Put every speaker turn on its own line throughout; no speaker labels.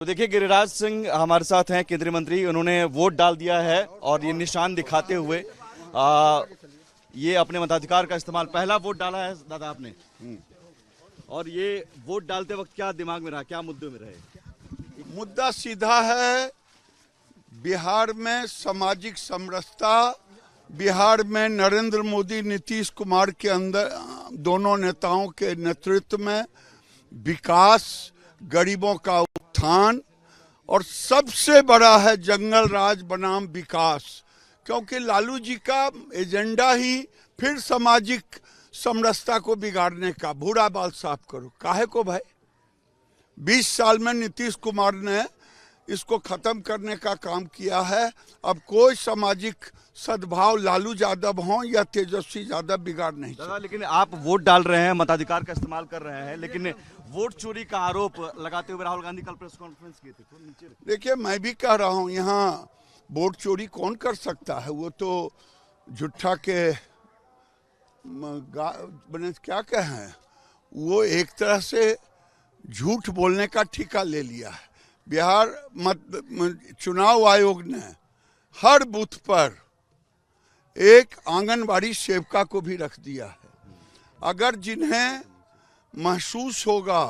तो देखिए, गिरिराज सिंह हमारे साथ हैं, केंद्रीय मंत्री। उन्होंने वोट डाल दिया है और ये निशान दिखाते हुए ये अपने मताधिकार का इस्तेमाल, पहला वोट डाला है दादा आपने। और ये वोट डालते वक्त क्या दिमाग में रहा, क्या मुद्दे में रहे?
मुद्दा सीधा है, बिहार में सामाजिक समरसता, बिहार में नरेंद्र मोदी नीतीश कुमार के अंदर दोनों नेताओं के नेतृत्व में विकास, गरीबों का उत्थान और सबसे बड़ा है जंगल राज बनाम विकास। क्योंकि लालू जी का एजेंडा ही फिर सामाजिक समरसता को बिगाड़ने का, भूरा बाल साफ करो। काहे को भाई? 20 साल में नीतीश कुमार ने इसको खत्म करने का काम किया है। अब कोई सामाजिक सद्भाव लालू यादव हो या तेजस्वी यादव बिगाड़ नहीं सकता।
लेकिन आप वोट डाल रहे हैं, मताधिकार का इस्तेमाल कर रहे हैं, लेकिन वोट चोरी का आरोप लगाते हुए राहुल गांधी कल प्रेस कॉन्फ्रेंस किए थे।
देखिए, मैं भी कह रहा हूं, यहाँ वोट चोरी कौन कर सकता है? वो तो झूठा के बने क्या कहें, वो एक तरह से झूठ बोलने का ठेका ले लिया है। बिहार चुनाव आयोग ने हर बूथ पर एक आंगनबाड़ी सेविका को भी रख दिया है। अगर जिन्हें महसूस होगा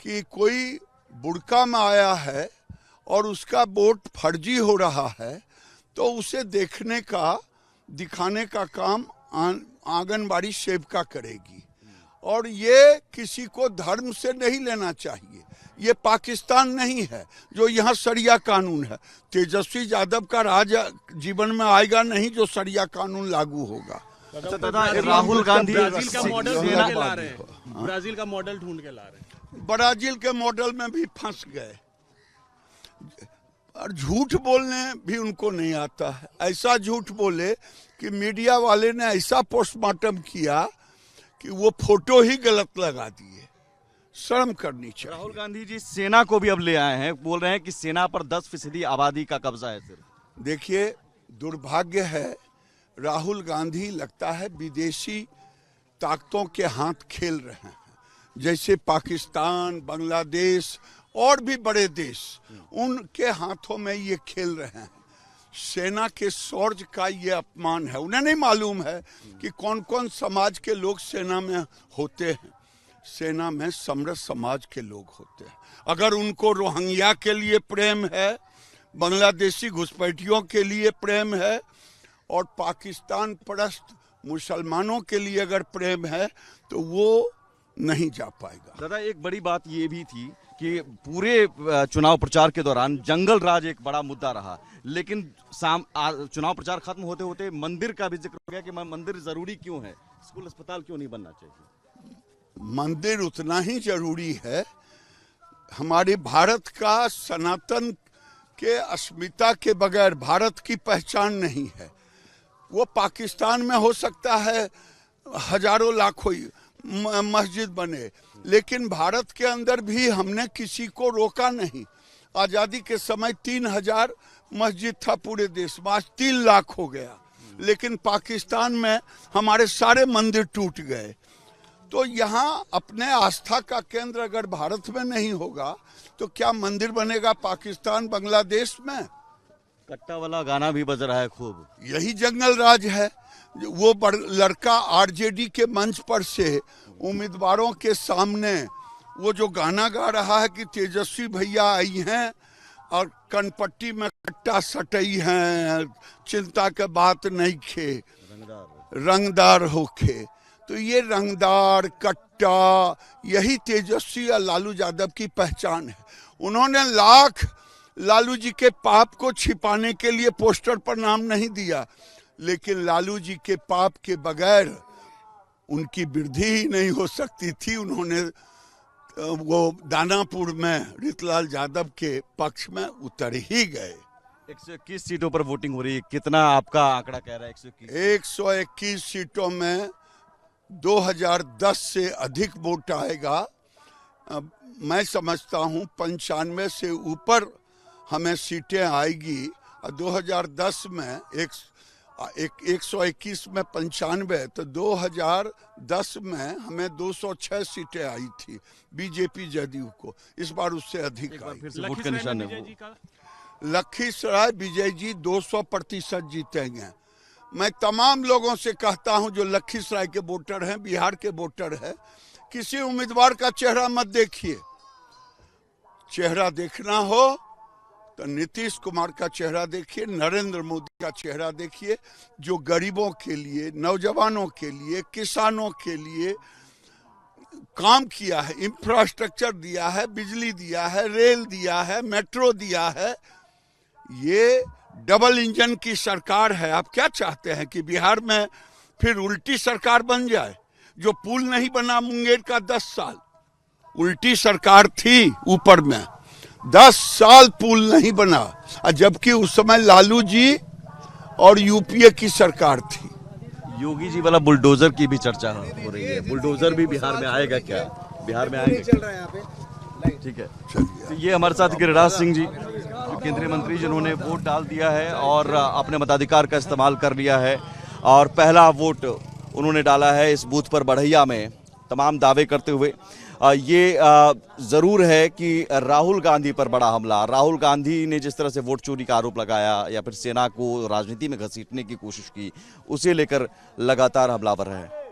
कि कोई बुड़का में आया है और उसका वोट फर्जी हो रहा है, तो उसे देखने का, दिखाने का काम आंगनबाड़ी सेविका करेगी। और ये किसी को धर्म से नहीं लेना चाहिए। ये पाकिस्तान नहीं है जो यहाँ शरिया कानून है। तेजस्वी यादव का राज जीवन में आएगा नहीं जो शरिया कानून लागू होगा।
राहुल गांधी
ब्राजील का मॉडल ढूंढ के ला रहे हैं, ब्राजील का मॉडल ढूंढ के ला रहे हैं।
ब्राजील के मॉडल में भी फंस गए और झूठ बोलने भी उनको नहीं आता है। ऐसा झूठ बोले कि मीडिया वाले ने ऐसा पोस्टमार्टम किया कि वो फोटो ही गलत लगा दिए। शर्म करनी चाहिए।
राहुल गांधी जी सेना को भी अब ले आए हैं, बोल रहे हैं कि सेना पर 10% आबादी का कब्जा है सिर्फ।
देखिए, दुर्भाग्य है, राहुल गांधी लगता है विदेशी ताकतों के हाथ खेल रहे हैं। जैसे पाकिस्तान, बांग्लादेश और भी बड़े देश, उनके हाथों में ये खेल रहे हैं। सेना के शौर्य का ये अपमान है। उन्हें नहीं मालूम है कि कौन कौन समाज के लोग सेना में होते हैं। सेना में समरस समाज के लोग होते हैं। अगर उनको रोहिंग्या के लिए प्रेम है, बांग्लादेशी घुसपैठियों के लिए प्रेम है और पाकिस्तान परस्त मुसलमानों के लिए अगर प्रेम है, तो वो नहीं जा पाएगा।
दादा, एक बड़ी बात ये भी थी कि पूरे चुनाव प्रचार के दौरान जंगल राज एक बड़ा मुद्दा रहा, लेकिन चुनाव प्रचार खत्म होते होते मंदिर का भी जिक्र हो गया कि मंदिर जरूरी क्यों है, स्कूल अस्पताल क्यों नहीं बनना चाहिए।
मंदिर उतना ही जरूरी है। हमारे भारत का सनातन के अस्मिता के बगैर भारत की पहचान नहीं है। वो पाकिस्तान में हो सकता है हजारों लाखों मस्जिद बने, लेकिन भारत के अंदर भी हमने किसी को रोका नहीं। आज़ादी के समय 3000 मस्जिद था पूरे देश में, आज 3 लाख हो गया। लेकिन पाकिस्तान में हमारे सारे मंदिर टूट गए। तो यहाँ अपने आस्था का केंद्र अगर भारत में नहीं होगा, तो क्या मंदिर बनेगा पाकिस्तान, बांग्लादेश में?
कट्टा वाला गाना भी बज रहा है खूब।
यही जंगल राज है। वो लड़का आरजेडी के मंच पर से उम्मीदवारों के सामने वो जो गाना गा रहा है कि तेजस्वी भैया आई हैं और कनपट्टी में कट्टा सटई हैं, चिंता के बात नहीं खे, रंगदार होके। तो ये रंगदार, कट्टा, यही तेजस्वी और लालू यादव की पहचान है। उन्होंने लाख लालू जी के पाप को छिपाने के लिए पोस्टर पर नाम नहीं दिया, लेकिन लालू जी के पाप के बगैर उनकी वृद्धि ही नहीं हो सकती थी। उन्होंने वो दानापुर में रीतलाल यादव के पक्ष में उतर ही गए।
121 सीटों पर वोटिंग हो रही है, कितना आपका आंकड़ा कह रहा है?
121 सीटों में 2010 से अधिक वोट आएगा। मैं समझता हूँ 95 से ऊपर हमें सीटें आएगी। 2010 में 121 में 95, तो 2010 में हमें 206 सीटें आई थी बीजेपी जदयू को। इस बार उससे अधिक आई।
फिर से वोट का निशान है वो।
लखीसराय विजय जी 200% जीतेंगे। मैं तमाम लोगों से कहता हूं जो लखीसराय के वोटर हैं, बिहार के वोटर हैं, किसी उम्मीदवार का चेहरा मत देखिए। चेहरा देखना हो तो नीतीश कुमार का चेहरा देखिए, नरेंद्र मोदी का चेहरा देखिए, जो गरीबों के लिए, नौजवानों के लिए, किसानों के लिए काम किया है, इंफ्रास्ट्रक्चर दिया है, बिजली दिया है, रेल दिया है, मेट्रो दिया है। ये डबल इंजन की सरकार है। आप क्या चाहते हैं कि बिहार में फिर उल्टी सरकार बन जाए? जो पुल नहीं बना मुंगेर का 10 साल, उल्टी सरकार थी ऊपर में, 10 साल पुल नहीं बना, जबकि उस समय लालू जी और यूपीए की सरकार थी।
योगी जी वाला बुलडोजर की भी चर्चा हो रही है। बुलडोजर भी बिहार में आएगा क्या? बिहार में आएगा? चल रहा है यहाँ पे। ठीक है, तो ये हमारे साथ गिरिराज सिंह जी, जो केंद्रीय मंत्री, जिन्होंने वोट डाल दिया है और अपने मताधिकार का इस्तेमाल कर लिया है और पहला वोट उन्होंने डाला है इस बूथ पर बढ़ैया में, तमाम दावे करते हुए। ये ज़रूर है कि राहुल गांधी पर बड़ा हमला, राहुल गांधी ने जिस तरह से वोट चोरी का आरोप लगाया या फिर सेना को राजनीति में घसीटने की कोशिश की, उसे लेकर लगातार हमलावर है।